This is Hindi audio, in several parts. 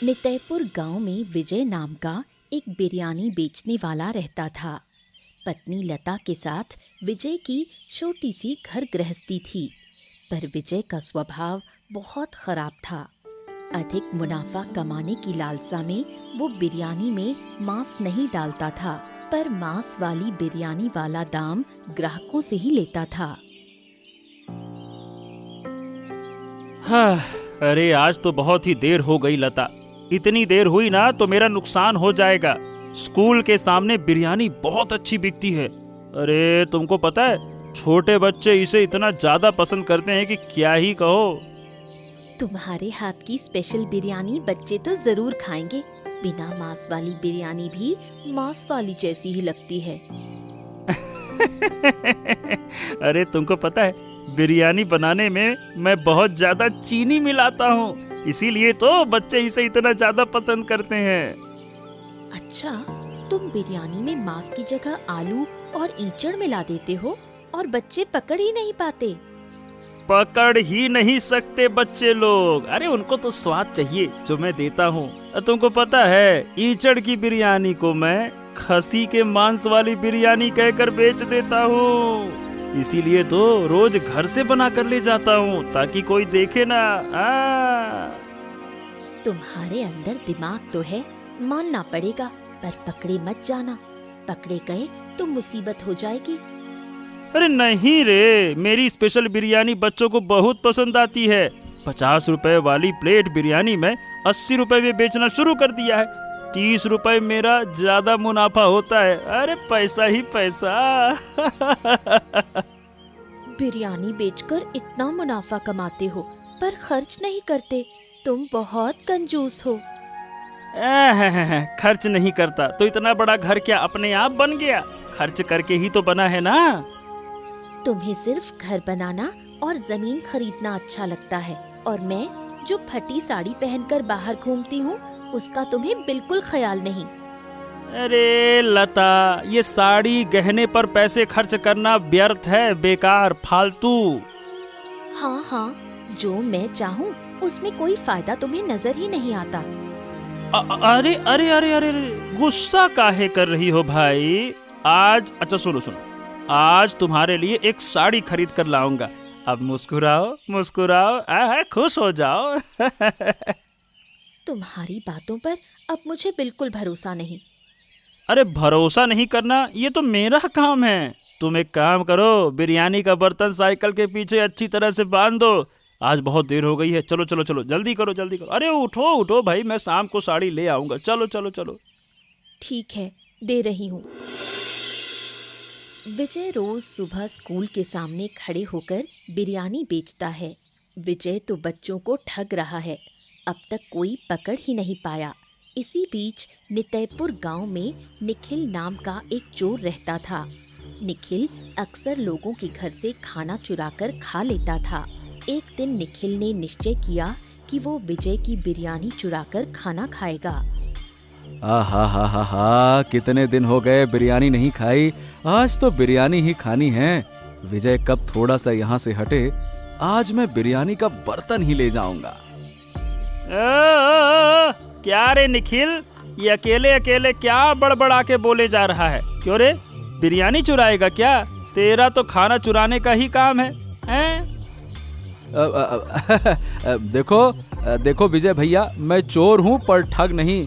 नितयपुर गांव में विजय नाम का एक बिरयानी बेचने वाला रहता था। पत्नी लता के साथ विजय की छोटी सी घर गृहस्थी थी, पर विजय का स्वभाव बहुत खराब था। अधिक मुनाफा कमाने की लालसा में वो बिरयानी में मांस नहीं डालता था, पर मांस वाली बिरयानी वाला दाम ग्राहकों से ही लेता था। हाँ, अरे आज तो बहुत ही देर हो गई लता। इतनी देर हुई ना तो मेरा नुकसान हो जाएगा। स्कूल के सामने बिरयानी बहुत अच्छी बिकती है। अरे तुमको पता है, छोटे बच्चे इसे इतना ज्यादा पसंद करते हैं कि क्या ही कहो। तुम्हारे हाथ की स्पेशल बिरयानी बच्चे तो जरूर खाएंगे। बिना मांस वाली बिरयानी भी मांस वाली जैसी ही लगती है। अरे तुमको पता है, बिरयानी बनाने में मैं बहुत ज्यादा चीनी मिलाता हूँ, इसीलिए तो बच्चे इसे इतना ज्यादा पसंद करते हैं। अच्छा, तुम बिरयानी में मांस की जगह आलू और ईंचड़ मिला देते हो और बच्चे पकड़ ही नहीं पाते। पकड़ ही नहीं सकते बच्चे लोग। अरे उनको तो स्वाद चाहिए जो मैं देता हूँ। तुमको पता है, ईंचड़ की बिरयानी को मैं खसी के मांस वाली बिरयानी कहकर बेच देता हूँ। इसीलिए तो रोज घर से बना कर ले जाता हूँ ताकि कोई देखे ना। तुम्हारे अंदर दिमाग तो है, मानना पड़ेगा, पर पकड़े मत जाना। पकड़े गए तो मुसीबत हो जाएगी। अरे नहीं रे, मेरी स्पेशल बिरयानी बच्चों को बहुत पसंद आती है। 50 रुपए वाली प्लेट बिरयानी में 80 रुपए में बेचना शुरू कर दिया है। 30 रुपए मेरा ज्यादा मुनाफा होता है। अरे पैसा ही पैसा। बिरयानी बेचकर इतना मुनाफा कमाते हो पर खर्च नहीं करते। तुम बहुत कंजूस हो। खर्च नहीं करता तो इतना बड़ा घर क्या अपने आप बन गया? खर्च करके ही तो बना है ना। तुम्हें सिर्फ घर बनाना और जमीन खरीदना अच्छा लगता है, और मैं जो फटी साड़ी पहनकर बाहर घूमती हूँ उसका तुम्हें बिल्कुल ख्याल नहीं। अरे लता, ये साड़ी गहने पर पैसे खर्च करना व्यर्थ है, बेकार, फालतू। हाँ हाँ, जो मैं चाहूँ उसमें कोई फायदा तुम्हें नजर ही नहीं आता। अरे अरे अरे अरे, गुस्सा काहे कर रही हो भाई? आज अच्छा सुनो, आज तुम्हारे लिए एक साड़ी खरीद कर लाऊंगा। अब मुस्कुराओ मुस्कुराओ, खुश हो जाओ। तुम्हारी बातों पर अब मुझे बिल्कुल भरोसा नहीं। अरे भरोसा नहीं करना ये तो मेरा काम है। तुम एक काम करो, बिरयानी का बर्तन साइकिल के पीछे अच्छी तरह से बांध दो। आज बहुत देर हो गई है। चलो चलो चलो, जल्दी करो जल्दी करो। अरे उठो उठो भाई, मैं शाम को साड़ी ले आऊंगा। चलो चलो चलो। ठीक है, दे रही हूँ। विजय रोज सुबह स्कूल के सामने खड़े होकर बिरयानी बेचता है। विजय तो बच्चों को ठग रहा है, अब तक कोई पकड़ ही नहीं पाया। इसी बीच नितयपुर गांव में निखिल नाम का एक चोर रहता था। निखिल अक्सर लोगों के घर से खाना चुराकर खा लेता था। एक दिन निखिल ने निश्चय किया कि वो विजय की बिरयानी चुराकर खाना खाएगा। हा, कितने दिन हो गए बिरयानी नहीं खाई। आज तो बिरयानी ही खानी है। विजय कब थोड़ा सा यहाँ से हटे, आज मैं बिरयानी का बर्तन ही ले जाऊंगा। क्या रे निखिल, ये अकेले अकेले क्या बड़बड़ा के बोले जा रहा है? क्यों रे, बिरयानी चुराएगा क्या? तेरा तो खाना चुराने का ही काम है, हैं? देखो विजय भैया, मैं चोर हूँ पर ठग नहीं।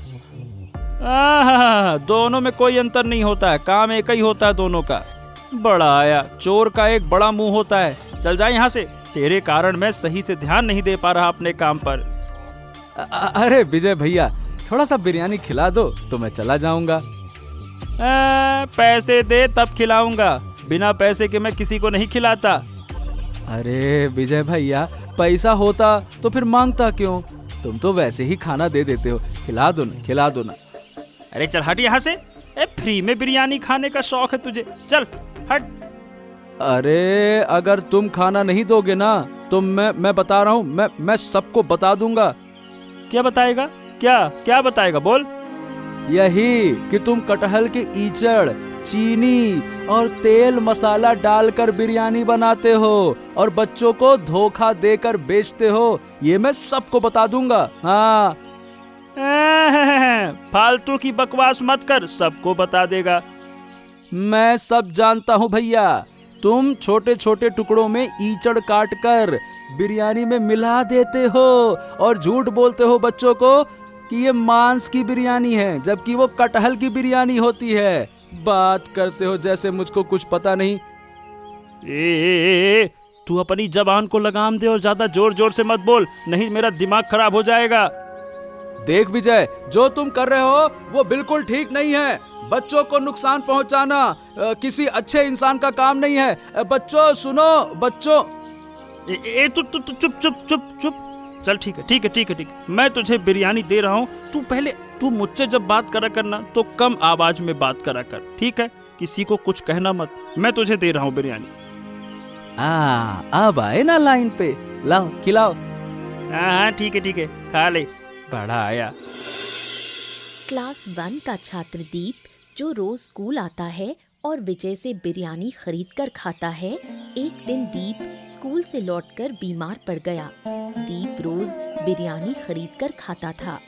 दोनों में कोई अंतर नहीं होता है, काम एक ही होता है दोनों का। बड़ा आया, चोर का एक बड़ा मुंह होता है। चल जा यहाँ से, तेरे कारण मैं सही से ध्यान नहीं दे पा रहा अपने काम पर। अरे विजय भैया, थोड़ा सा बिरयानी खिला दो तो मैं चला जाऊंगा। पैसे दे तब खिलाऊंगा, बिना पैसे के मैं किसी को नहीं खिलाता। अरे विजय भैया, पैसा होता तो फिर मांगता क्यों? तुम तो वैसे ही खाना दे देते हो। खिला दो ना। अरे चल हट यहाँ से। फ्री में बिरयानी खाने का शौक है तुझे, चल हट। अरे अगर तुम खाना नहीं दोगे ना तो मैं बता रहा हूँ, मैं सबको बता दूंगा। क्या बताएगा? क्या बताएगा, बोल। यही कि तुम कटहल के ईचड़, चीनी और तेल मसाला डालकर बिरयानी बनाते हो और बच्चों को धोखा देकर बेचते हो। ये मैं सबको बता दूंगा। हाँ। फालतू की बकवास मत कर, सबको बता देगा। मैं सब जानता हूँ भैया। तुम छोटे छोटे टुकड़ों में ईचड़ काट कर बिरयानी में मिला देते हो और झूठ बोलते हो बच्चों को कि ये मांस की बिरयानी है, जबकि वो कटहल की बिरयानी होती है। बात करते हो जैसे मुझको कुछ पता नहीं। तू अपनी जबान को लगाम दे और ज्यादा जोर जोर से मत बोल, नहीं मेरा दिमाग खराब हो जाएगा। देख विजय, जो तुम कर रहे हो वो बिल्कुल ठीक नहीं है। बच्चों को नुकसान पहुंचाना किसी अच्छे इंसान का काम नहीं है। बच्चों सुनो, बच्चों। तू चुप चुप चुप चुप। चल ठीक है, मैं तुझे बिरयानी दे रहा हूँ। तू मुझसे जब बात करा करना तो कम आवाज में बात करा कर, ठीक है? किसी को कुछ कहना मत। मैं तुझे दे रहा हूँ बिरयानी। अब आए ना लाइन पे, लाओ खिलाओ। हाँ ठीक है, खा ले, बड़ा आया। क्लास 1 का छात्र दीप, जो रोज स्कूल आता है और विजय से बिरयानी खरीद कर खाता है, एक दिन दीप स्कूल से लौटकर बीमार पड़ गया। दीप रोज बिरयानी खरीद कर खाता था,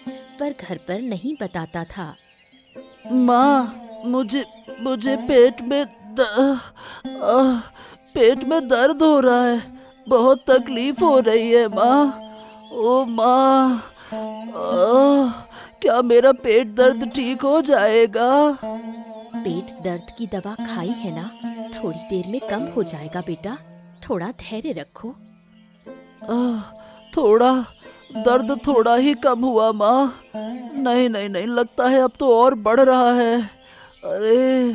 पर घर पर नहीं बताता था। माँ, मुझे पेट में दर्द हो रहा है, बहुत तकलीफ हो रही है माँ। ओ माँ, क्या मेरा पेट दर्द ठीक हो जाएगा? पेट दर्द की दवा खाई है ना, थोड़ी देर में कम हो जाएगा बेटा, थोड़ा धैर्य रखो। दर्द थोड़ा ही कम हुआ माँ। नहीं, लगता है अब तो और बढ़ रहा है। अरे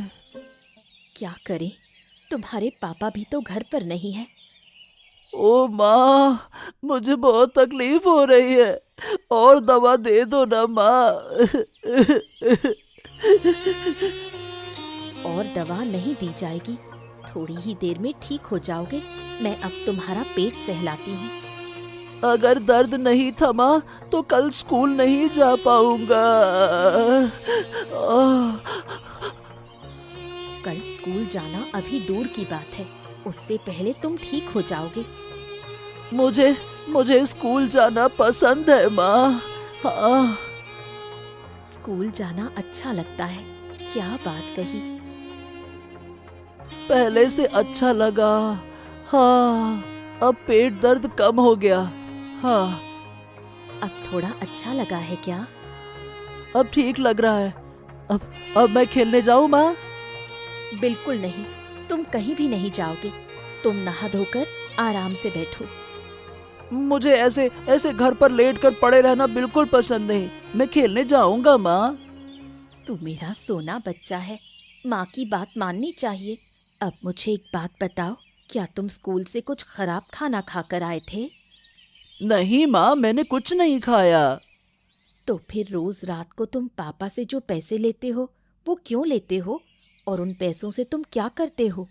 क्या करें, तुम्हारे पापा भी तो घर पर नहीं है। ओ माँ, मुझे बहुत तकलीफ हो रही है, और दवा दे दो ना माँ। और दवा नहीं दी जाएगी, थोड़ी ही देर में ठीक हो जाओगे। मैं अब तुम्हारा पेट सहलाती हूँ। अगर दर्द नहीं थमा तो कल स्कूल नहीं जा पाऊंगा। कल स्कूल जाना अभी दूर की बात है, उससे पहले तुम ठीक हो जाओगे। मुझे स्कूल जाना पसंद है माँ। हाँ। स्कूल जाना अच्छा लगता है, क्या बात कही। पहले से अच्छा लगा। हाँ, अब पेट दर्द कम हो गया। हाँ, अब थोड़ा अच्छा लगा है क्या? अब ठीक लग रहा है। अब मैं खेलने जाऊँ माँ? बिल्कुल नहीं, तुम कहीं भी नहीं जाओगे। तुम नहा धोकर आराम से बैठो। मुझे ऐसे घर पर लेट कर पड़े रहना बिल्कुल पसंद नहीं। मैं खेलने जाऊंगा माँ। तू मेरा सोना बच्चा है, माँ की बात माननी चाहिए। अब मुझे एक बात बताओ, क्या तुम स्कूल से कुछ खराब खाना खाकर आए थे? नहीं माँ, मैंने कुछ नहीं खाया। तो फिर रोज रात को तुम पापा से जो पैसे लेते हो वो क्यों लेते हो, और उन पैसों से तुम क्या करते हो?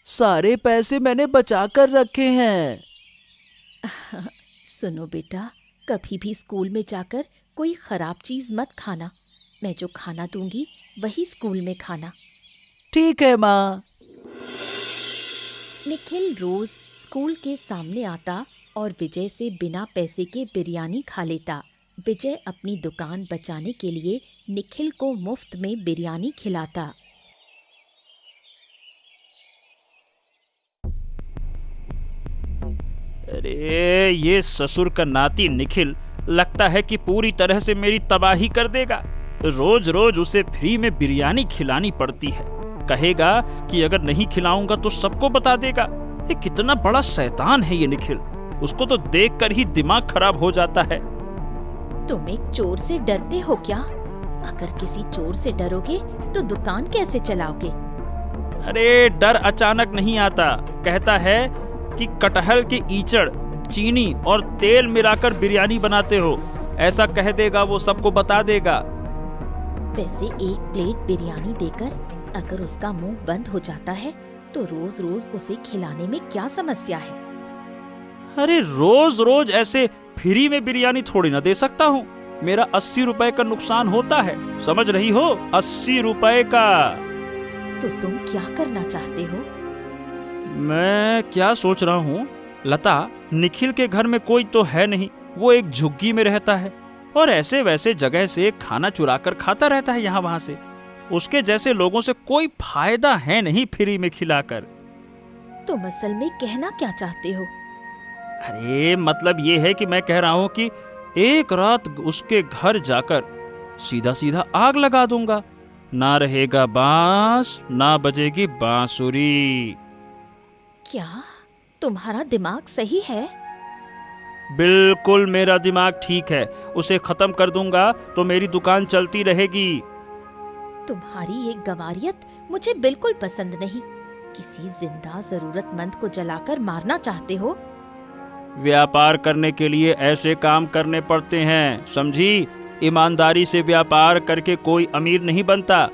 सारे पैसे मैंने बचा कर रखे हैं। सुनो बेटा, कभी भी स्कूल में जाकर कोई खराब चीज मत खाना। मैं जो खाना दूंगी वही स्कूल में खाना। ठीक है माँ। निखिल रोज स्कूल के सामने आता और विजय से बिना पैसे के बिरयानी खा लेता। विजय अपनी दुकान बचाने के लिए निखिल को मुफ्त में बिरयानी खिलाता। अरे ये ससुर का नाती निखिल लगता है कि पूरी तरह से मेरी तबाही कर देगा। रोज रोज उसे फ्री में बिरयानी खिलानी पड़ती है। कहेगा कि अगर नहीं खिलाऊंगा तो सबको बता देगा। ये कितना बड़ा शैतान है ये निखिल, उसको तो देखकर ही दिमाग खराब हो जाता है। तुम एक चोर से डरते हो क्या? अगर किसी चोर से डरोगे तो दुकान कैसे चलाओगे? अरे डर अचानक नहीं आता, कहता है कि कटहल के ईचड़, चीनी और तेल मिलाकर बिरयानी बनाते हो, ऐसा कह देगा, वो सबको बता देगा। वैसे एक प्लेट बिरयानी देकर अगर उसका मुंह बंद हो जाता है तो रोज रोज उसे खिलाने में क्या समस्या है? अरे रोज रोज ऐसे फ्री में बिरयानी थोड़ी ना दे सकता हूँ। मेरा 80 रुपए का नुकसान होता है, समझ रही हो? 80 रुपए का। तो तुम क्या करना चाहते हो? मैं क्या सोच रहा हूँ, लता, निखिल के घर में कोई तो है नहीं, वो एक झुग्गी में रहता है। और ऐसे वैसे जगह से खाना चुरा कर खाता रहता है यहाँ वहां से। उसके जैसे लोगों से कोई फायदा है नहीं फ्री में खिलाकर। तुम असल में कहना क्या चाहते हो? अरे मतलब ये है कि मैं कह रहा हूँ कि एक रात उसके घर जाकर सीधा सीधा आग लगा दूंगा। ना रहेगा बांस, ना बजेगी बांसुरी। क्या तुम्हारा दिमाग सही है? बिल्कुल मेरा दिमाग ठीक है। उसे खत्म कर दूंगा तो मेरी दुकान चलती रहेगी। तुम्हारी ये गवारियत मुझे बिल्कुल पसंद नहीं। किसी जिंदा जरूरतमंद को जलाकर मारना चाहते हो? व्यापार करने के लिए ऐसे काम करने पड़ते हैं, समझी? ईमानदारी से व्यापार करके कोई अमीर नहीं बनता।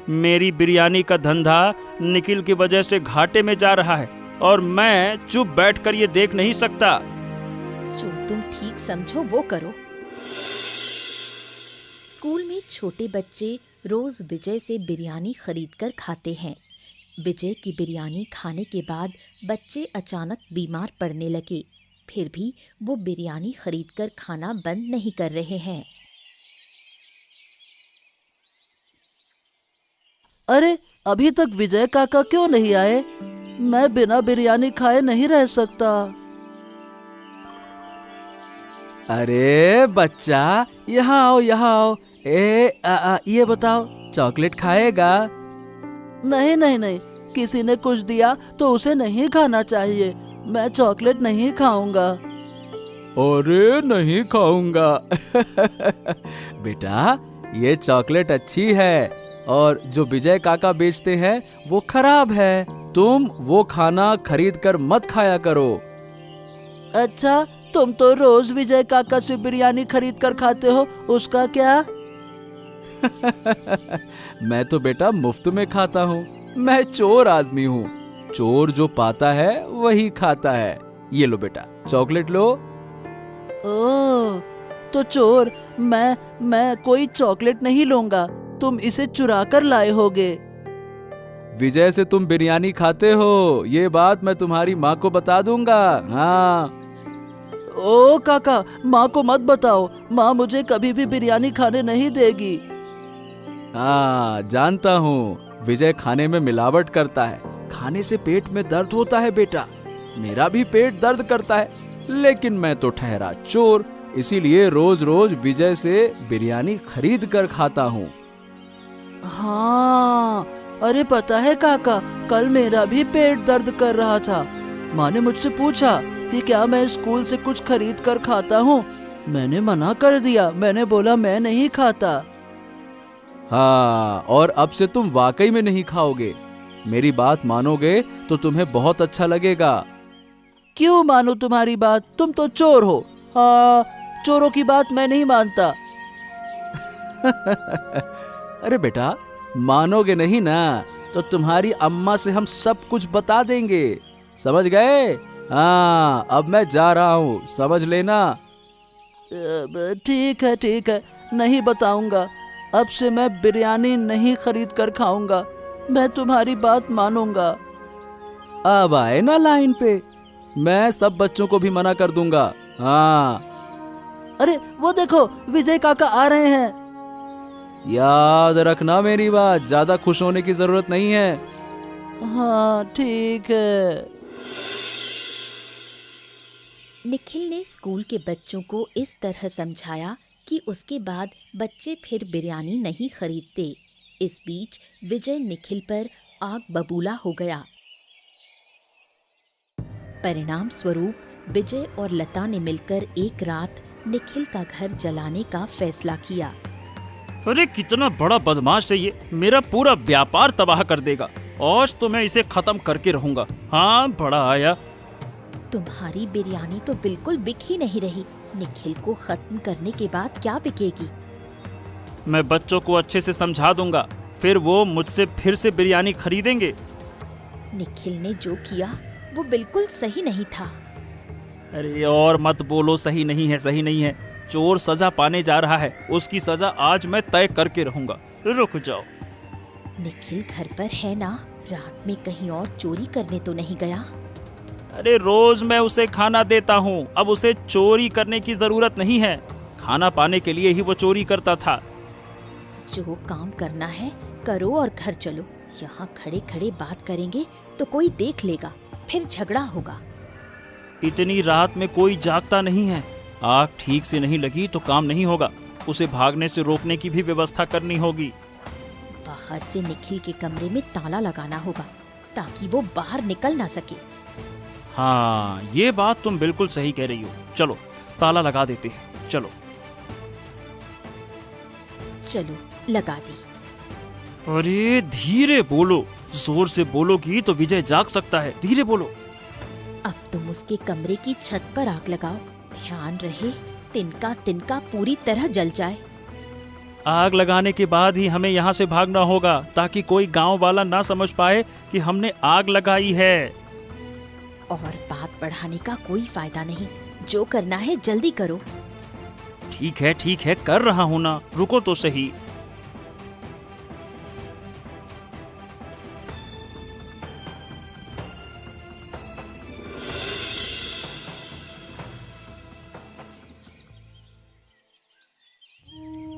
मेरी बिरयानी का धंधा निखिल की वजह से घाटे में जा रहा है और मैं चुप बैठकर ये देख नहीं सकता। जो तुम ठीक समझो वो करो। स्कूल में छोटे बच्चे रोज विजय से बिरयानी खरीदकर खाते हैं। विजय की बिरयानी खाने के बाद बच्चे अचानक बीमार पड़ने लगे। फिर भी वो बिरयानी खरीदकर खाना बंद नहीं कर रहे हैं। अरे अभी तक विजय काका क्यों नहीं आए? मैं बिना बिरयानी खाए नहीं रह सकता। अरे बच्चा, यहाँ आओ यहाँ आओ। ये बताओ, चॉकलेट खाएगा? नहीं नहीं नहीं, किसी ने कुछ दिया तो उसे नहीं खाना चाहिए। मैं चॉकलेट नहीं खाऊंगा। अरे नहीं खाऊंगा। बेटा, ये चॉकलेट अच्छी है और जो विजय काका बेचते हैं वो खराब है। तुम वो खाना खरीद कर मत खाया करो। अच्छा, तुम तो रोज विजय काका से बिरयानी खरीद कर खाते हो, उसका क्या? मैं तो बेटा मुफ्त में खाता हूँ। मैं चोर आदमी हूँ। चोर जो पाता है वही खाता है। ये लो बेटा, चॉकलेट लो। ओह, तो चोर, मैं कोई चॉकलेट नहीं लूंगा। तुम इसे चुरा कर लाए होगे। विजय से तुम बिरयानी खाते हो, ये बात मैं तुम्हारी माँ को बता दूंगा। हाँ। ओ काका, माँ को मत बताओ। माँ मुझे कभी भी बिरयानी खाने नहीं देगी। हाँ, जानता हूँ। विजय खाने में मिलावट करता है। खाने से पेट में दर्द होता है बेटा। मेरा भी पेट दर्द करता है, लेकिन मैं तो ठहरा चोर, इसीलिए रोज रोज विजय से बिरयानी खरीद कर खाता हूँ। हाँ, अरे पता है काका, कल मेरा भी पेट दर्द कर रहा था। माँ ने मुझसे पूछा कि क्या मैं स्कूल से कुछ खरीद कर खाता हूँ। मैंने मना कर दिया। मैंने बोला मैं नहीं खाता। हाँ, और अब से तुम वाकई में नहीं खाओगे। मेरी बात मानोगे तो तुम्हें बहुत अच्छा लगेगा। क्यों मानूं तुम्हारी बात? तुम तो चोर हो। हाँ, चोरों की बात मैं नहीं मानता। अरे बेटा, मानोगे नहीं ना तो तुम्हारी अम्मा से हम सब कुछ बता देंगे। समझ गए? हाँ, अब मैं जा रहा हूँ, समझ लेना। ठीक है, नहीं बताऊंगा। अब से मैं बिरयानी नहीं खरीद कर खाऊंगा। मैं तुम्हारी बात मानूंगा। अब आए ना लाइन पे, मैं सब बच्चों को भी मना कर दूंगा। हाँ। अरे वो देखो, विजय काका आ रहे हैं। याद रखना मेरी बात, ज्यादा खुश होने की जरूरत नहीं है। हाँ ठीक है। निखिल ने स्कूल के बच्चों को इस तरह समझाया कि उसके बाद बच्चे फिर बिरयानी नहीं खरीदते। इस बीच विजय निखिल पर आग बबूला हो गया। परिणाम स्वरूप विजय और लता ने मिलकर एक रात निखिल का घर जलाने का फैसला किया। अरे कितना बड़ा बदमाश है ये, मेरा पूरा व्यापार तबाह कर देगा। आज तो मैं इसे खत्म करके रहूंगा। हाँ, बड़ा आया। तुम्हारी बिरयानी तो बिल्कुल बिक ही नहीं रही। निखिल को खत्म करने के बाद क्या बिकेगी? मैं बच्चों को अच्छे से समझा दूंगा, फिर वो मुझसे फिर से बिरयानी खरीदेंगे। निखिल ने जो किया वो बिल्कुल सही नहीं था। अरे और मत बोलो, सही नहीं है, सही नहीं है। चोर सजा पाने जा रहा है, उसकी सजा आज मैं तय करके रहूंगा। रुक जाओ। निखिल घर पर है ना? रात में कहीं और चोरी करने तो नहीं गया? अरे रोज मैं उसे खाना देता हूँ, अब उसे चोरी करने की जरूरत नहीं है। खाना पाने के लिए ही वो चोरी करता था। जो काम करना है करो और घर चलो। यहाँ खड़े खड़े बात करेंगे तो कोई देख लेगा, फिर झगड़ा होगा। इतनी रात में कोई जागता नहीं है। आग ठीक से नहीं लगी तो काम नहीं होगा। उसे भागने से रोकने की भी व्यवस्था करनी होगी। बाहर से निखिल के कमरे में ताला लगाना होगा ताकि वो बाहर निकल ना सके। हाँ, ये बात तुम बिल्कुल सही कह रही हो। चलो ताला लगा देते हैं। चलो चलो लगा दी। अरे धीरे बोलो, जोर से बोलोगी तो विजय जाग सकता है। धीरे बोलो। अब तुम उसके कमरे की छत पर आग लगाओ। ध्यान रहे तिनका तिनका पूरी तरह जल जाए। आग लगाने के बाद ही हमें यहाँ से भागना होगा ताकि कोई गांव वाला ना समझ पाए कि हमने आग लगाई है। और बात बढ़ाने का कोई फायदा नहीं। जो करना है जल्दी करो। ठीक है कर रहा हूँ ना, रुको तो सही।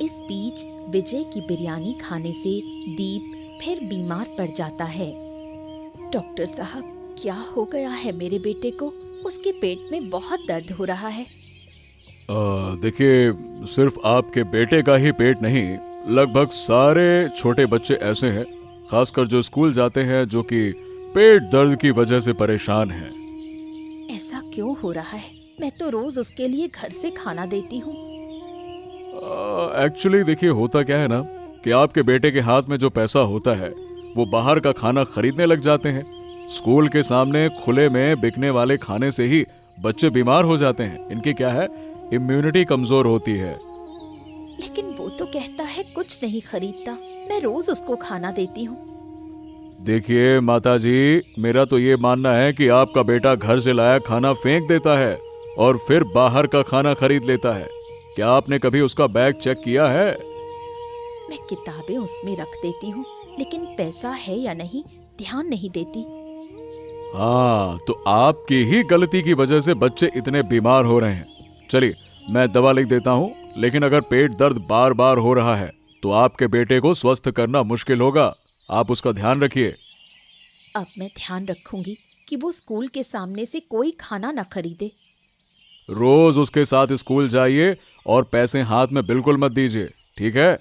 इस बीच विजय की बिरयानी खाने से दीप फिर बीमार पड़ जाता है। डॉक्टर साहब, क्या हो गया है मेरे बेटे को? उसके पेट में बहुत दर्द हो रहा है। देखिए, सिर्फ आपके बेटे का ही पेट नहीं, लगभग सारे छोटे बच्चे ऐसे हैं, खासकर जो स्कूल जाते हैं, जो कि पेट दर्द की वजह से परेशान हैं। ऐसा क्यों हो रहा है? मैं तो रोज उसके लिए घर से खाना देती हूँ। एक्चुअली देखिए, होता क्या है ना कि आपके बेटे के हाथ में जो पैसा होता है वो बाहर का खाना खरीदने लग जाते हैं। स्कूल के सामने खुले में बिकने वाले खाने से ही बच्चे बीमार हो जाते हैं। इनकी क्या है, इम्यूनिटी कमजोर होती है। लेकिन वो तो कहता है कुछ नहीं खरीदता। मैं रोज उसको खाना देती हूँ। देखिए माताजी, मेरा तो ये मानना है कि आपका बेटा घर से लाया खाना फेंक देता है और फिर बाहर का खाना खरीद लेता है। क्या आपने कभी उसका बैग चेक किया है? मैं किताबें उसमें रख देती हूँ, लेकिन पैसा है या नहीं ध्यान नहीं देती। हाँ, तो आपकी ही गलती की वजह से बच्चे इतने बीमार हो रहे हैं। चलिए, मैं दवा लिख देता हूँ, लेकिन अगर पेट दर्द बार बार हो रहा है तो आपके बेटे को स्वस्थ करना मुश्किल होगा। आप उसका ध्यान रखिए। अब मैं ध्यान रखूंगी कि वो स्कूल के सामने से कोई खाना न खरीदे। रोज उसके साथ स्कूल जाइए और पैसे हाथ में बिल्कुल मत दीजिए, ठीक है?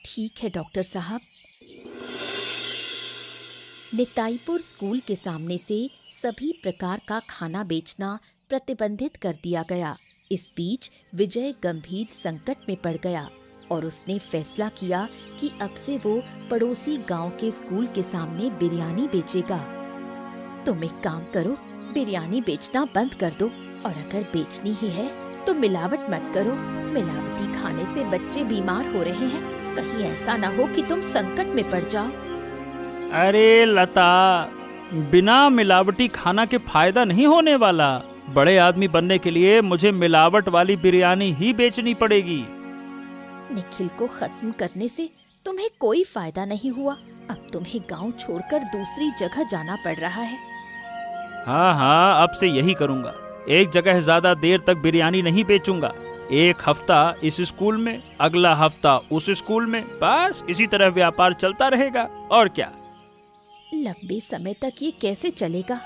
ठीक है डॉक्टर साहब। निताईपुर स्कूल के सामने से सभी प्रकार का खाना बेचना प्रतिबंधित कर दिया गया। इस बीच विजय गंभीर संकट में पड़ गया और उसने फैसला किया कि अब से वो पड़ोसी गांव के स्कूल के सामने बिरयानी बेचेगा। तुम एक काम करो, बिरयानी बेचना बंद कर दो, और अगर बेचनी ही है तो मिलावट मत करो। मिलावटी खाने से बच्चे बीमार हो रहे हैं। कहीं ऐसा ना हो कि तुम संकट में पड़ जाओ। अरे लता, बिना मिलावटी खाना के फायदा नहीं होने वाला। बड़े आदमी बनने के लिए मुझे मिलावट वाली बिरयानी ही बेचनी पड़ेगी। निखिल को खत्म करने से तुम्हें कोई फायदा नहीं हुआ। अब तुम्हें गांव छोड़कर दूसरी जगह जाना पड़ रहा है। हाँ, अब से यही करूँगा। एक जगह ज्यादा देर तक बिरयानी नहीं बेचूंगा। एक हफ्ता इस स्कूल में, अगला हफ्ता उस स्कूल में, बस इसी तरह व्यापार चलता रहेगा। और क्या? लंबे समय तक ये कैसे चलेगा?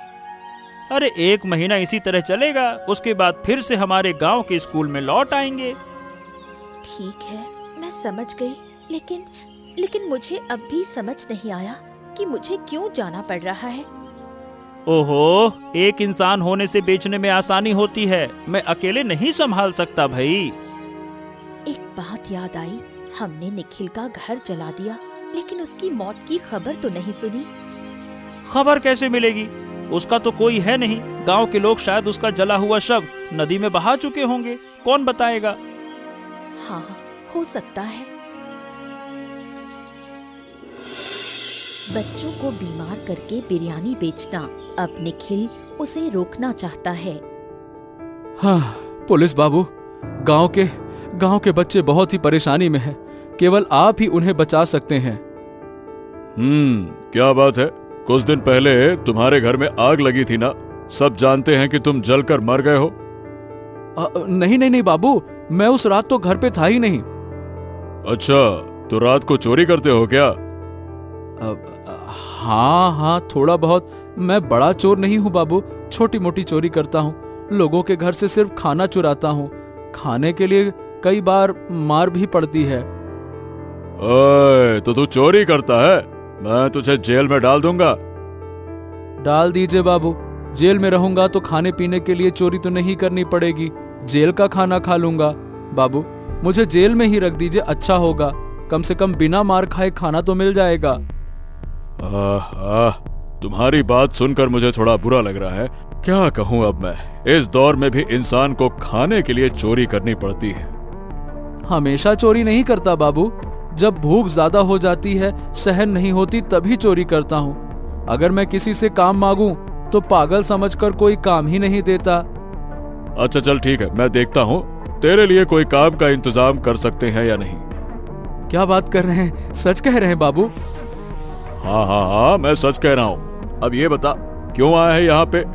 अरे 1 महीना इसी तरह चलेगा, उसके बाद फिर से हमारे गांव के स्कूल में लौट आएंगे। ठीक है, मैं समझ गई, लेकिन मुझे अब भी समझ नहीं आया कि मुझे क्यों जाना पड़ रहा है। ओहो, एक इंसान होने से बेचने में आसानी होती है। मैं अकेले नहीं संभाल सकता भाई। एक बात याद आई, हमने निखिल का घर जला दिया, लेकिन उसकी मौत की खबर तो नहीं सुनी। खबर कैसे मिलेगी? उसका तो कोई है नहीं। गांव के लोग शायद उसका जला हुआ शव नदी में बहा चुके होंगे। कौन बताएगा? हाँ, हो सकता है। बच्चों को बीमार करके बिरयानी बेचना, अब निखिल उसे रोकना चाहता है। हाँ, पुलिस बाबू, गांव के बच्चे बहुत ही परेशानी में हैं। केवल आप ही उन्हें बचा सकते हैं। क्या बात है? कुछ दिन पहले तुम्हारे घर में आग लगी थी ना? सब जानते हैं कि तुम जलकर मर गए हो। नहीं बाबू, मैं उस रात तो घर पे था ही नहीं। अच्छा, तो रात को चोरी करते हो क्या? हाँ, थोड़ा बहुत। मैं बड़ा चोर नहीं हूँ बाबू, छोटी मोटी चोरी करता हूँ। लोगों के घर से सिर्फ खाना चुराता हूँ। खाने के लिए कई बार मार भी पड़ती है। ओए, तो तू चोरी करता है? मैं तुझे जेल में डाल दूंगा। डाल दीजिए बाबू, जेल में रहूंगा तो खाने पीने के लिए चोरी तो नहीं करनी पड़ेगी, जेल का खाना खा लूंगा। बाबू, मुझे जेल में ही रख दीजिए, अच्छा होगा। कम से कम बिना मार खाए खाना तो मिल जाएगा। तुम्हारी बात सुनकर मुझे थोड़ा बुरा लग रहा है। क्या कहूं अब मैं, इस दौर में भी इंसान को खाने के लिए चोरी करनी पड़ती है। हमेशा चोरी नहीं करता बाबू, जब भूख ज्यादा हो जाती है, सहन नहीं होती, तभी चोरी करता हूँ। अगर मैं किसी से काम मांगूं तो पागल समझकर कोई काम ही नहीं देता। अच्छा चल ठीक है, मैं देखता हूँ तेरे लिए कोई काम का इंतजाम कर सकते हैं या नहीं। क्या बात कर रहे हैं, सच कह रहे हैं बाबू? हाँ, मैं सच कह रहा हूँ। अब ये बता, क्यों आया है यहाँ पे?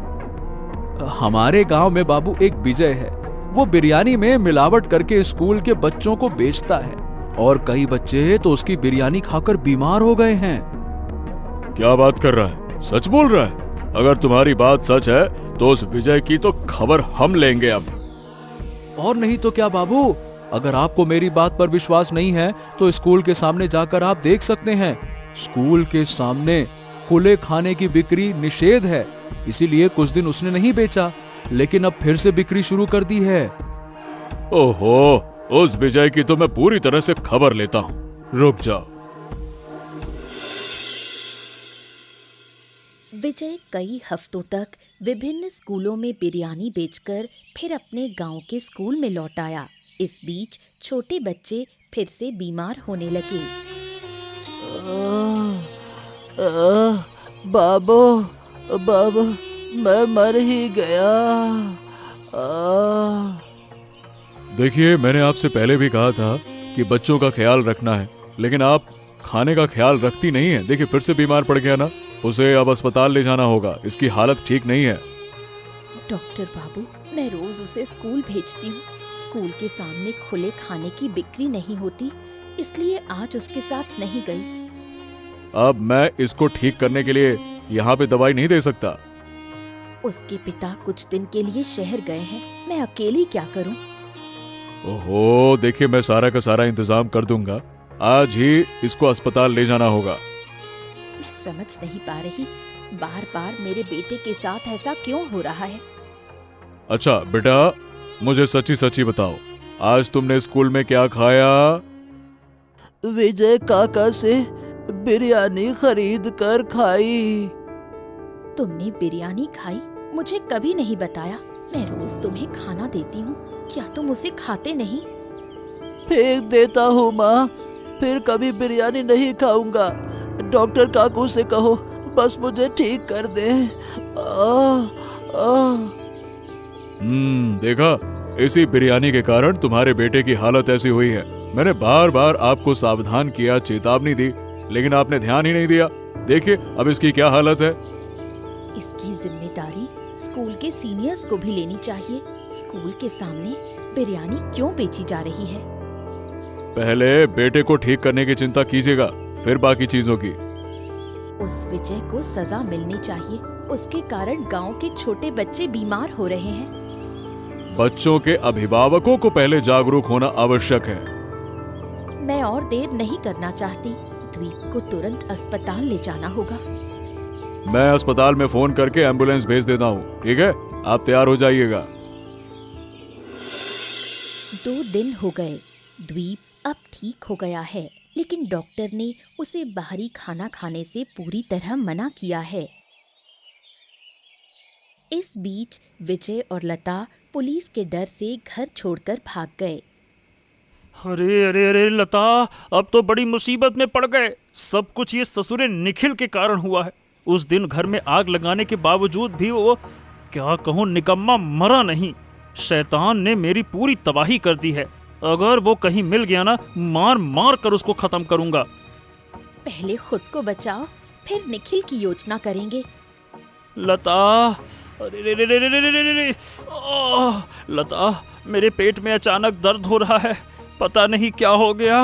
हमारे गांव में बाबू एक विजय है, वो बिरयानी में मिलावट करके स्कूल के बच्चों को बेचता है और कई बच्चे तो उसकी बिरयानी खाकर बीमार हो गए हैं। क्या बात कर रहा है, सच बोल रहा है? अगर तुम्हारी बात सच है तो उस विजय की तो खबर हम लेंगे अब। और नहीं तो क्या बाबू, अगर आपको मेरी बात पर विश्वास नहीं है तो स्कूल के सामने जाकर आप देख सकते हैं। स्कूल के सामने खुले खाने की बिक्री निषेध है, इसीलिए कुछ दिन उसने नहीं बेचा, लेकिन अब फिर से बिक्री शुरू कर दी है। ओहो, उस विजय की तो मैं पूरी तरह से खबर लेता हूँ। रुक जाओ। विजय कई हफ्तों तक विभिन्न स्कूलों में बिरयानी बेचकर फिर अपने गांव के स्कूल में लौट आया। इस बीच छोटे बच्चे फिर से बीमार होने लगे। बाबू, मैं मर ही गया। देखिए, मैंने आपसे पहले भी कहा था कि बच्चों का ख्याल रखना है, लेकिन आप खाने का ख्याल रखती नहीं है। देखिए, फिर से बीमार पड़ गया ना, उसे अब अस्पताल ले जाना होगा, इसकी हालत ठीक नहीं है। डॉक्टर बाबू, मैं रोज उसे स्कूल भेजती हूँ। स्कूल के सामने खुले खाने की बिक्री नहीं होती, इसलिए आज उसके साथ नहीं गई। अब मैं इसको ठीक करने के लिए यहाँ पे दवाई नहीं दे सकता। उसके पिता कुछ दिन के लिए शहर गए हैं, मैं अकेली क्या करूं? ओहो, देखिए, मैं सारा का सारा इंतजाम कर दूंगा। आज ही इसको अस्पताल ले जाना होगा। मैं समझ नहीं पा रही, बार बार मेरे बेटे के साथ ऐसा क्यों हो रहा है? अच्छा बेटा, मुझे सच्ची सच्ची बताओ, आज तुमने स्कूल में क्या खाया? विजय काका से बिरयानी खरीद कर खाई। तुमने बिरयानी खाई? मुझे कभी नहीं बताया। मैं रोज तुम्हें खाना देती हूँ, क्या तुम उसे खाते नहीं? फेंक देता हूँ माँ, फिर कभी बिरयानी नहीं खाऊंगा। डॉक्टर काकू से कहो, बस मुझे ठीक कर दे। देखा, इसी बिरयानी के कारण तुम्हारे बेटे की हालत ऐसी हुई है। मैंने बार बार आपको सावधान किया, चेतावनी दी, लेकिन आपने ध्यान ही नहीं दिया। देखिए अब इसकी क्या हालत है। इसकी जिम्मेदारी स्कूल के सीनियर्स को भी लेनी चाहिए। स्कूल के सामने बिरयानी क्यों बेची जा रही है? पहले बेटे को ठीक करने की चिंता कीजिएगा, फिर बाकी चीजों की। उस विजय को सजा मिलनी चाहिए, उसके कारण गांव के छोटे बच्चे बीमार हो रहे हैं। बच्चों के अभिभावकों को पहले जागरूक होना आवश्यक है। मैं और देर नहीं करना चाहती, द्वीप को तुरंत अस्पताल ले जाना होगा। मैं अस्पताल में फोन करके एम्बुलेंस भेज देता हूँ, ठीक है? आप तैयार हो जाइएगा। 2 दिन हो गए, द्वीप अब ठीक हो गया है, लेकिन डॉक्टर ने उसे बाहरी खाना खाने से पूरी तरह मना किया है। इस बीच विजय और लता पुलिस के डर से घर छोड़कर भाग गए। अरे अरे अरे लता, अब तो बड़ी मुसीबत में पड़ गए। सब कुछ ये ससुरे निखिल के कारण हुआ है। उस दिन घर में आग लगाने के बावजूद भी वो, क्या कहूँ, निकम्मा मरा नहीं। शैतान ने मेरी पूरी तबाही कर दी है। अगर वो कहीं मिल गया ना, मार मार कर उसको खत्म करूंगा। पहले खुद को बचाओ, फिर निखिल की योजना करेंगे। लता, अरे रे रे रे रे रे रे रे रे, लता, मेरे पेट में अचानक दर्द हो रहा है, पता नहीं क्या हो गया।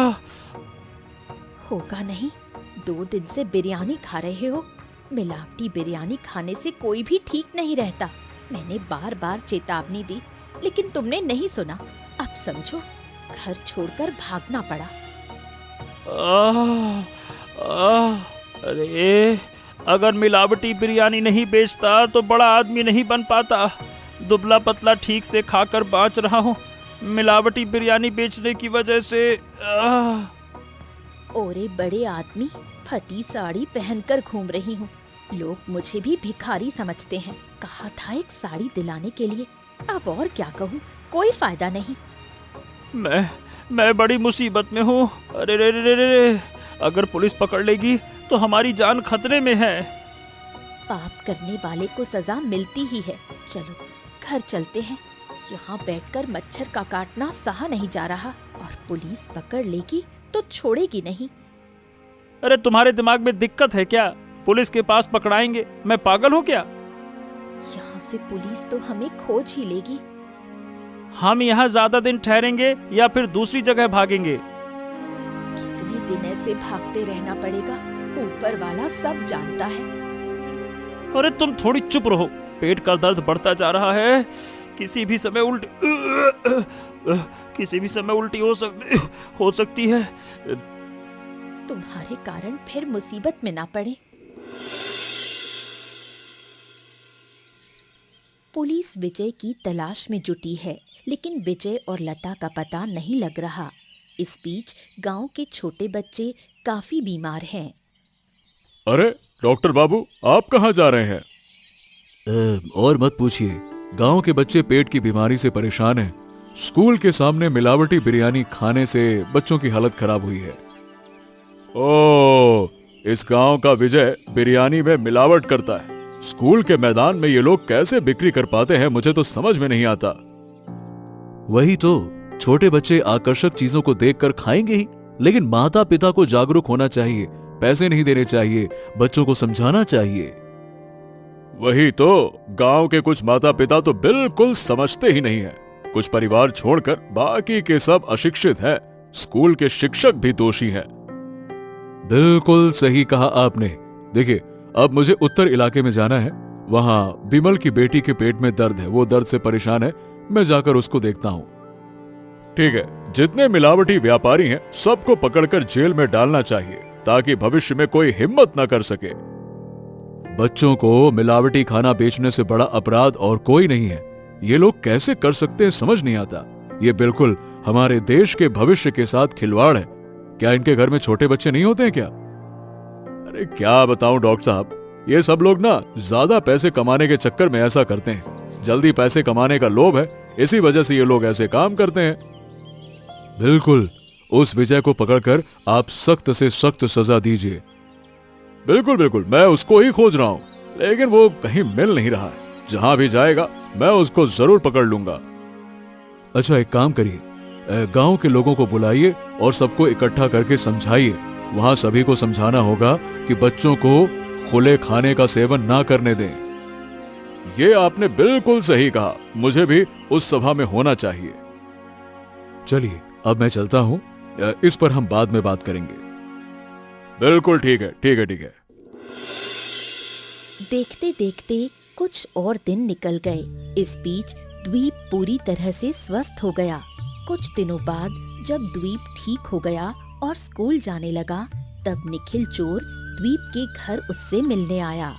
होगा नहीं, 2 दिन से बिरयानी खा रहे हो। मिलावटी बिरयानी खाने से कोई भी ठीक नहीं रहता। मैंने बार बार चेतावनी दी, लेकिन तुमने नहीं सुना। अब समझो, घर छोड़कर भागना पड़ा। अरे अगर मिलावटी बिरयानी नहीं बेचता तो बड़ा आदमी नहीं बन पाता। दुबला पतला ठीक से खाकर बाँच रहा हूँ, मिलावटी बिरयानी बेचने की वजह से। ओरे बड़े आदमी, फटी साड़ी पहनकर घूम रही हूँ। लोग मुझे भी भिखारी समझते हैं। कहा था एक साड़ी दिलाने के लिए, अब और क्या कहूँ, कोई फायदा नहीं। मैं बड़ी मुसीबत में हूँ। अरे रे रे रे रे, अगर पुलिस पकड़ लेगी तो हमारी जान खतरे में है। पाप करने वाले को सजा मिलती ही है। चलो घर चलते हैं। यहाँ बैठकर मच्छर का काटना सहा नहीं जा रहा, और पुलिस पकड़ लेगी तो छोड़ेगी नहीं। अरे तुम्हारे दिमाग में दिक्कत है क्या? पुलिस के पास पकड़ाएंगे, मैं पागल हूँ क्या? यहाँ से पुलिस तो हमें खोज ही लेगी। हम यहाँ ज्यादा दिन ठहरेंगे या फिर दूसरी जगह भागेंगे? कितने दिन ऐसे भागते रहना पड़ेगा, ऊपर वाला सब जानता है। अरे तुम थोड़ी चुप रहो, पेट का दर्द बढ़ता जा रहा है। किसी भी समय उल्टी हो सकती है। तुम्हारे कारण फिर मुसीबत में ना पड़े। पुलिस विजय की तलाश में जुटी है, लेकिन विजय और लता का पता नहीं लग रहा। इस बीच गांव के छोटे बच्चे काफी बीमार हैं। अरे डॉक्टर बाबू, आप कहाँ जा रहे हैं? और मत पूछिए, गांव के बच्चे पेट की बीमारी से परेशान हैं। स्कूल के सामने मिलावटी बिरयानी खाने से बच्चों की हालत खराब हुई है। ओह, इस गांव का विजय बिरयानी में मिलावट करता है। स्कूल के मैदान में ये लोग कैसे बिक्री कर पाते हैं, मुझे तो समझ में नहीं आता। वही तो, छोटे बच्चे आकर्षक चीजों को देखकर खाएंगे ही, लेकिन माता पिता को जागरूक होना चाहिए, पैसे नहीं देने चाहिए, बच्चों को समझाना चाहिए। वही तो, गांव के कुछ माता पिता तो बिल्कुल समझते ही नहीं है। कुछ परिवार छोड़कर बाकी के सब अशिक्षित हैं। स्कूल के शिक्षक भी दोषी हैं। बिल्कुल सही कहा आपने। देखिए, अब मुझे उत्तर इलाके में जाना है। वहां बिमल की बेटी के पेट में दर्द है, वो दर्द से परेशान है। मैं जाकर उसको देखता हूँ। ठीक है, जितने मिलावटी व्यापारी हैं सबको पकड़कर जेल में डालना चाहिए, ताकि भविष्य में कोई हिम्मत न कर सके। बच्चों को मिलावटी खाना बेचने से बड़ा अपराध और कोई नहीं है। ये लोग कैसे कर सकते हैं, समझ नहीं आता। ये बिल्कुल हमारे देश के भविष्य के साथ खिलवाड़ है। क्या इनके घर में छोटे बच्चे नहीं होते हैं क्या? अरे क्या बताऊं डॉक्टर साहब, ये सब लोग ना ज्यादा पैसे कमाने के चक्कर में ऐसा करते हैं। जल्दी पैसे कमाने का लोभ है, इसी वजह से ये लोग ऐसे काम करते हैं। बिल्कुल, उस विजय को पकड़कर आप सख्त से सख्त सजा दीजिए। बिल्कुल बिल्कुल, मैं उसको ही खोज रहा हूँ, लेकिन वो कहीं मिल नहीं रहा है। जहां भी जाएगा मैं उसको जरूर पकड़ लूंगा। अच्छा, एक काम करिए, गांव के लोगों को बुलाइए और सबको इकट्ठा करके समझाइए। वहां सभी को समझाना होगा कि बच्चों को खुले खाने का सेवन ना करने दें। ये आपने बिल्कुल सही कहा, मुझे भी उस सभा में होना चाहिए। चलिए, अब मैं चलता हूं, इस पर हम बाद में बात करेंगे। बिल्कुल ठीक है, ठीक है, ठीक है। देखते देखते कुछ और दिन निकल गए। इस बीच द्वीप पूरी तरह से स्वस्थ हो गया। कुछ दिनों बाद जब द्वीप ठीक हो गया और स्कूल जाने लगा, तब निखिल चोर द्वीप के घर उससे मिलने आया।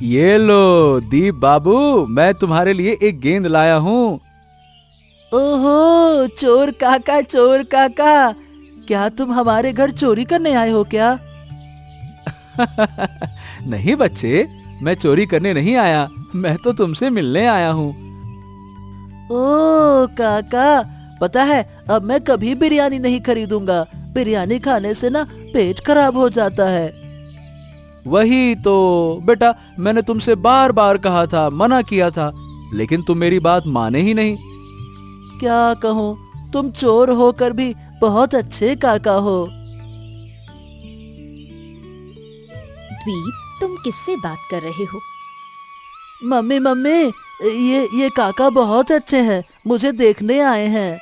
ये लो दीप बाबू, मैं तुम्हारे लिए एक गेंद लाया हूँ। ओहो, चोर काका, चोर काका, क्या तुम हमारे घर चोरी करने आए हो क्या? नहीं बच्चे, मैं चोरी करने नहीं आया, मैं तो तुमसे मिलने आया हूँ। ओ काका, पता है अब मैं कभी बिरयानी नहीं खरीदूंगा। बिरयानी खाने से ना पेट खराब हो जाता है। वही तो बेटा, मैंने तुमसे बार बार कहा था, मना किया था, लेकिन तुम मेरी बात माने ही नहीं। क्या कहूँ, तुम चोर होकर भी बहुत अच्छे काका हो। द्वीप, तुम किससे बात कर रहे हो? मम्मी मम्मी, ये काका बहुत अच्छे हैं, मुझे देखने आए हैं।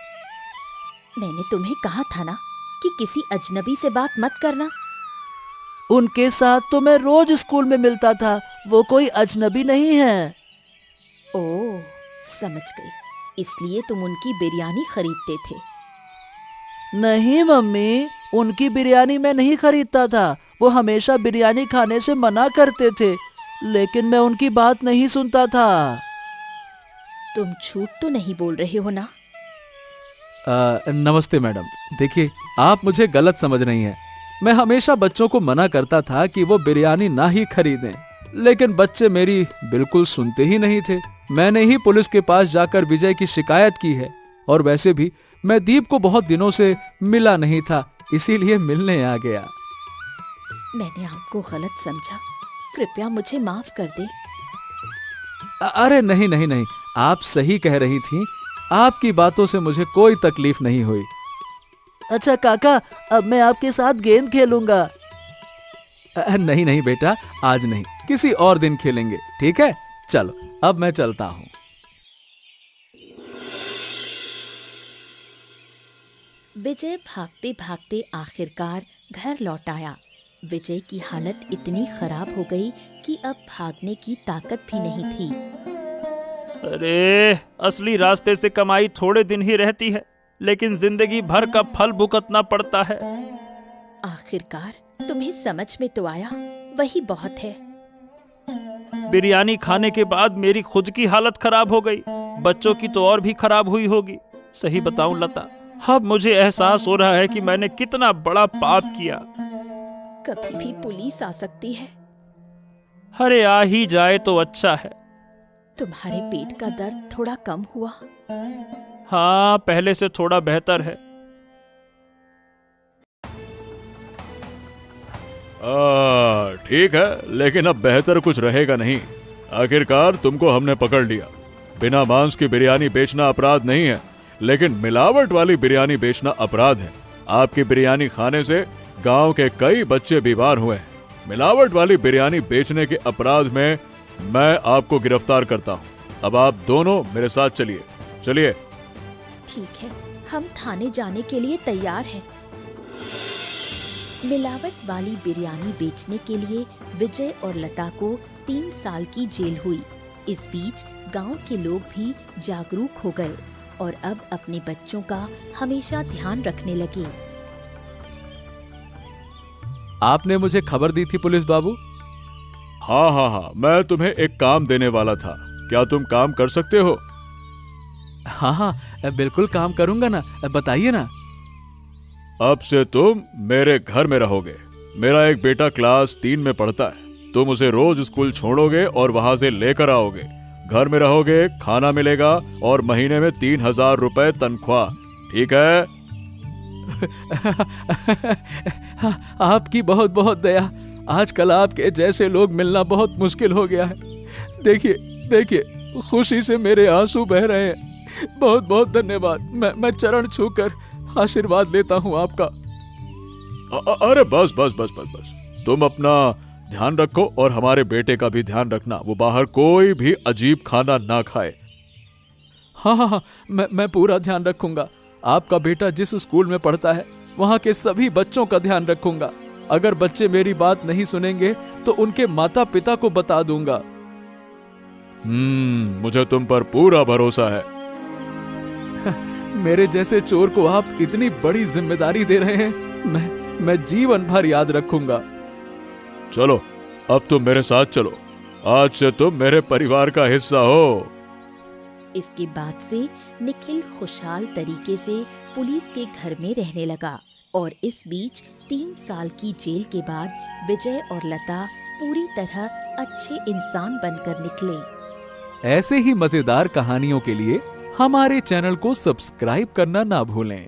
मैंने तुम्हें कहा था ना कि किसी अजनबी से बात मत करना। उनके साथ तो मैं रोज स्कूल में मिलता था, वो कोई अजनबी नहीं है। ओह, समझ गई, इसलिए तुम उनकी बिरयानी खरीदते थे। नहीं मम्मी, उनकी बिरयानी मैं नहीं खरीदता था। वो हमेशा बिरयानी खाने से मना करते थे, लेकिन मैं उनकी बात नहीं सुनता था। तुम झूठ तो नहीं बोल रहे हो ना? नमस्ते मैडम, देखिए आप मुझे गलत समझ रही हैं। मैं हमेशा बच्चों को मना करता था कि वो बिरयानी ना ही खरीदें, लेकिन बच्चे मेरी बिल्कुल सुनते ही नहीं थे। मैंने ही पुलिस के पास जाकर विजय की शिकायत की है, और वैसे भी मैं दीप को बहुत दिनों से मिला नहीं था, इसीलिए मिलने आ गया। मैंने आपको गलत समझा, कृपया मुझे माफ कर दे। अरे नहीं नहीं नहीं, आप सही कह रही थी। आपकी बातों से मुझे कोई तकलीफ नहीं हुई। अच्छा काका, अब मैं आपके साथ गेंद खेलूंगा। नहीं नहीं बेटा, आज नहीं, किसी और दिन खेलेंगे, ठीक है? चलो अब मैं चलता हूँ। विजय भागते भागते आखिरकार घर लौट आया। विजय की हालत इतनी खराब हो गई कि अब भागने की ताकत भी नहीं थी। अरे, असली रास्ते से कमाई थोड़े दिन ही रहती है, लेकिन जिंदगी भर का फल भुगतना पड़ता है। आखिरकार तुम्हें समझ में तो आया, वही बहुत है। बिरयानी खाने के बाद मेरी खुद की हालत खराब हो गई, बच्चों की तो और भी खराब हुई होगी। सही बताऊं लता, अब मुझे एहसास हो रहा है कि मैंने कितना बड़ा पाप किया। कभी भी पुलिस आ सकती है। अरे आ ही जाए तो अच्छा है। तुम्हारे पेट का दर्द थोड़ा कम हुआ? हाँ, पहले से थोड़ा बेहतर है। ठीक है, लेकिन अब बेहतर कुछ रहेगा नहीं। आखिरकार तुमको हमने पकड़ लिया। बिना मांस की बिरयानी बेचना अपराध नहीं है, लेकिन मिलावट वाली बिरयानी बेचना अपराध है। आपकी बिरयानी खाने से गांव के कई बच्चे बीमार हुए हैं। मिलावट वाली बिरयानी बेचने के अपराध में मैं आपको गिरफ्तार करता हूं। अब आप दोनों मेरे साथ चलिए। चलिए। ठीक है, हम थाने जाने के लिए तैयार हैं। मिलावट वाली बिरयानी बेचने के लिए विजय और लता को 3 साल की जेल हुई। इस बीच गांव के लोग भी जागरूक हो गए और अब अपने बच्चों का हमेशा ध्यान रखने लगे। आपने मुझे खबर दी थी पुलिस बाबू? हाँ, मैं तुम्हें एक काम देने वाला था। क्या तुम काम कर सकते हो? हाँ, बिल्कुल काम करूंगा ना, बताइए ना। अब से तुम मेरे घर में रहोगे। मेरा एक बेटा क्लास 3 में पढ़ता है। तुम उसे रोज स्कूल छोड़ोगे और वहां से लेकर आओगे। घर में रहोगे, खाना मिलेगा और महीने में 3,000 रुपए तनख्वाह। ठीक है? आपकी बहुत बहुत दया। आजकल आपके जैसे लोग मिलना बहुत मुश्किल हो गया है। देखिए, खुशी से मेरे आंसू बह रहे हैं। बहुत बहुत धन्यवाद। मैं चरण छूकर आशीर्वाद लेता हूँ आपका। अरे बस। तुम अपना ध्यान रखो और हमारे बेटे का भी ध्यान रखना। वो बाहर कोई भी अजीब खाना ना खाए। हाँ, मैं पूरा ध्यान रखूंगा। आपका बेटा जिस स्कूल में पढ़ता है वहाँ के सभी बच्चों का ध्यान रखूंगा। अगर बच्चे मेरी बात नहीं सुनेंगे तो उनके माता पिता को बता दूंगा। मुझे तुम पर पूरा भरोसा है। मेरे जैसे चोर को आप इतनी बड़ी जिम्मेदारी दे रहे हैं, मैं जीवन भर याद रखूंगा। चलो, अब तुम मेरे साथ चलो। आज से तुम मेरे परिवार का हिस्सा हो। इसके बाद से निखिल खुशहाल तरीके से पुलिस के घर में रहने लगा और इस बीच 3 साल की जेल के बाद विजय और लता पूरी तरह अच्छे इंसान बनकर निकले। ऐसे ही मजेदार कहानियों के लिए हमारे चैनल को सब्सक्राइब करना ना भूलें।